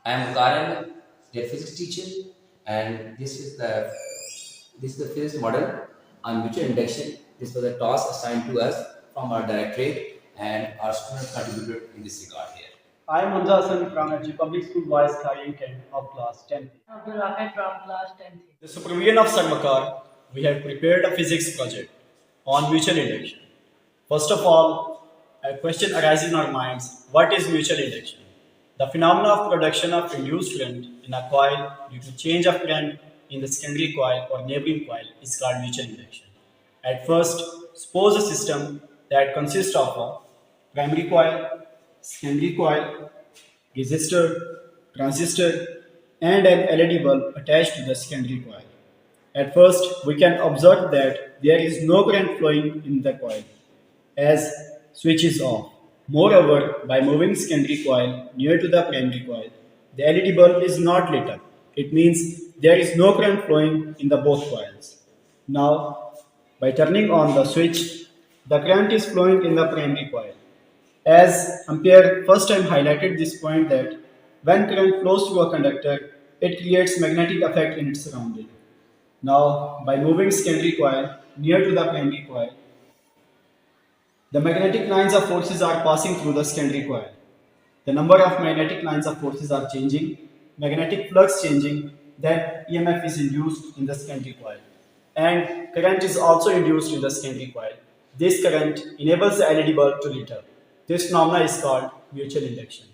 I am Kharian, their physics teacher, and this is the physics model on mutual induction. This was a task assigned to us from our directorate, and our students contributed in this regard here. I am Hamza Hassan from HG Public School Boys Kharian Cantt of class 10th. Abdul Rahman from class 10th. The supervision of Sarmakar, we have prepared a physics project on mutual induction. First of all, a question arises in our minds, what is mutual induction? The phenomena of production of induced current in a coil due to change of current in the secondary coil or neighboring coil is called mutual induction. At first, suppose a system that consists of a primary coil, secondary coil, resistor, transistor, and an LED bulb attached to the secondary coil. At first, we can observe that there is no current flowing in the coil as switch is off. Moreover, by moving secondary coil near to the primary coil, the LED bulb is not lit up. It means there is no current flowing in the both coils. Now, by turning on the switch, the current is flowing in the primary coil. As Ampere first time highlighted this point that when current flows through a conductor, it creates magnetic effect in its surrounding. Now, by moving secondary coil near to the primary coil, the magnetic lines of forces are passing through the secondary coil. The number of magnetic lines of forces are changing, magnetic flux changing, then EMF is induced in the secondary coil. And current is also induced in the secondary coil. This current enables the LED bulb to lit up. This phenomena is called mutual induction.